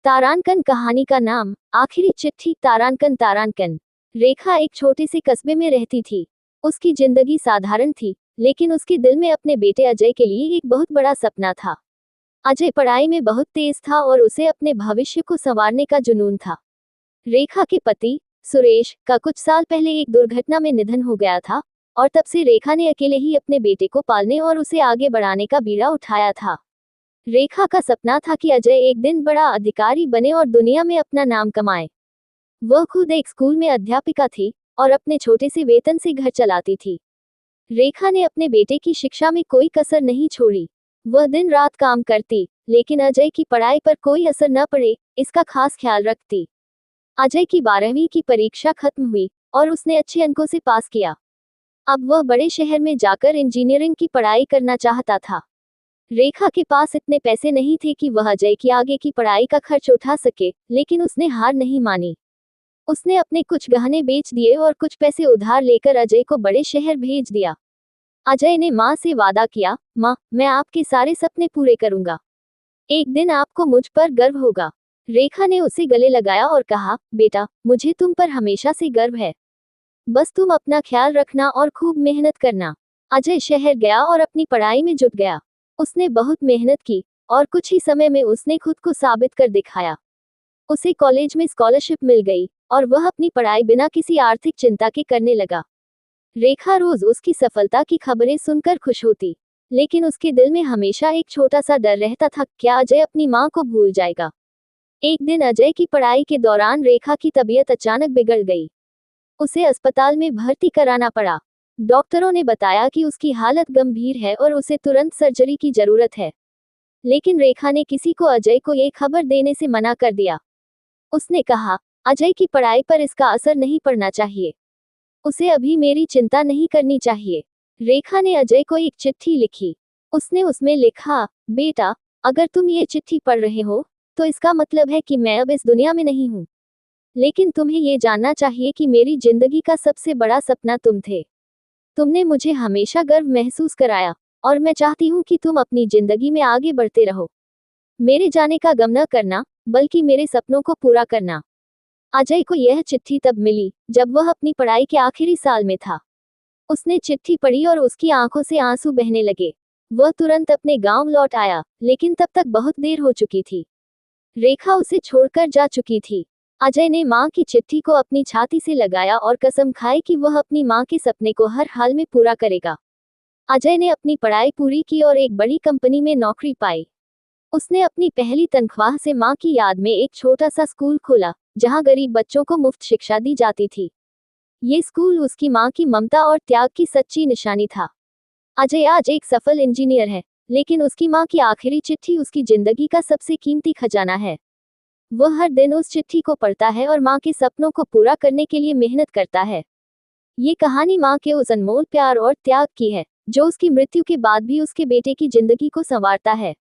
तारांकन कहानी का नाम। आखिरी चिट्ठी। तारांकन। तारांकन। रेखा एक छोटे से कस्बे में रहती थी। उसकी जिंदगी साधारण थी, लेकिन उसके दिल में अपने बेटे अजय के लिए एक बहुत बड़ा सपना था। अजय पढ़ाई में बहुत तेज था और उसे अपने भविष्य को संवारने का जुनून था। रेखा के पति सुरेश का कुछ साल पहले एक दुर्घटना में निधन हो गया था, और तब से रेखा ने अकेले ही अपने बेटे को पालने और उसे आगे बढ़ाने का बीड़ा उठाया था। रेखा का सपना था कि अजय एक दिन बड़ा अधिकारी बने और दुनिया में अपना नाम कमाए। वह खुद एक स्कूल में अध्यापिका थी और अपने छोटे से वेतन से घर चलाती थी। रेखा ने अपने बेटे की शिक्षा में कोई कसर नहीं छोड़ी। वह दिन रात काम करती, लेकिन अजय की पढ़ाई पर कोई असर न पड़े, इसका खास ख्याल रखती। अजय की 12वीं की परीक्षा खत्म हुई और उसने अच्छे अंकों से पास किया। अब वह बड़े शहर में जाकर इंजीनियरिंग की पढ़ाई करना चाहता था। रेखा के पास इतने पैसे नहीं थे कि वह अजय की आगे की पढ़ाई का खर्च उठा सके, लेकिन उसने हार नहीं मानी। उसने अपने कुछ गहने बेच दिए और कुछ पैसे उधार लेकर अजय को बड़े शहर भेज दिया। अजय ने माँ से वादा किया, माँ, मैं आपके सारे सपने पूरे करूंगा। एक दिन आपको मुझ पर गर्व होगा। रेखा ने उसे गले लगाया और कहा, बेटा, मुझे तुम पर हमेशा से गर्व है। बस तुम अपना ख्याल रखना और खूब मेहनत करना। अजय शहर गया और अपनी पढ़ाई में जुट गया। उसने बहुत मेहनत की और कुछ ही समय में उसने खुद को साबित कर दिखाया। उसे कॉलेज में स्कॉलरशिप मिल गई और वह अपनी पढ़ाई बिना किसी आर्थिक चिंता के करने लगा। रेखा रोज उसकी सफलता की खबरें सुनकर खुश होती, लेकिन उसके दिल में हमेशा एक छोटा सा डर रहता था, क्या अजय अपनी माँ को भूल जाएगा। एक दिन अजय की पढ़ाई के दौरान रेखा की तबीयत अचानक बिगड़ गई। उसे अस्पताल में भर्ती कराना पड़ा। डॉक्टरों ने बताया कि उसकी हालत गंभीर है और उसे तुरंत सर्जरी की जरूरत है। लेकिन रेखा ने किसी को अजय को ये खबर देने से मना कर दिया। उसने कहा, अजय की पढ़ाई पर इसका असर नहीं पड़ना चाहिए। उसे अभी मेरी चिंता नहीं करनी चाहिए। रेखा ने अजय को एक चिट्ठी लिखी। उसने उसमें लिखा, बेटा, अगर तुम ये चिट्ठी पढ़ रहे हो, तो इसका मतलब है कि मैं अब इस दुनिया में नहीं हूँ। लेकिन तुम्हें ये जानना चाहिए कि मेरी जिंदगी का सबसे बड़ा सपना तुम थे। तुमने मुझे हमेशा गर्व महसूस कराया, और मैं चाहती हूँ कि तुम अपनी जिंदगी में आगे बढ़ते रहो। मेरे जाने का गम न करना, बल्कि मेरे सपनों को पूरा करना। अजय को यह चिट्ठी तब मिली जब वह अपनी पढ़ाई के आखिरी साल में था। उसने चिट्ठी पढ़ी और उसकी आंखों से आंसू बहने लगे। वह तुरंत अपने गांव लौट आया, लेकिन तब तक बहुत देर हो चुकी थी। रेखा उसे छोड़कर जा चुकी थी। अजय ने मां की चिट्ठी को अपनी छाती से लगाया और कसम खाई कि वह अपनी मां के सपने को हर हाल में पूरा करेगा। अजय ने अपनी पढ़ाई पूरी की और एक बड़ी कंपनी में नौकरी पाई। उसने अपनी पहली तनख्वाह से मां की याद में एक छोटा सा स्कूल खोला, जहां गरीब बच्चों को मुफ्त शिक्षा दी जाती थी। ये स्कूल उसकी मां की ममता और त्याग की सच्ची निशानी था। अजय आज एक सफल इंजीनियर है, लेकिन उसकी मां की आखिरी चिट्ठी उसकी जिंदगी का सबसे कीमती खजाना है। वह हर दिन उस चिट्ठी को पढ़ता है और मां के सपनों को पूरा करने के लिए मेहनत करता है। ये कहानी मां के उस अनमोल प्यार और त्याग की है, जो उसकी मृत्यु के बाद भी उसके बेटे की जिंदगी को संवारता है।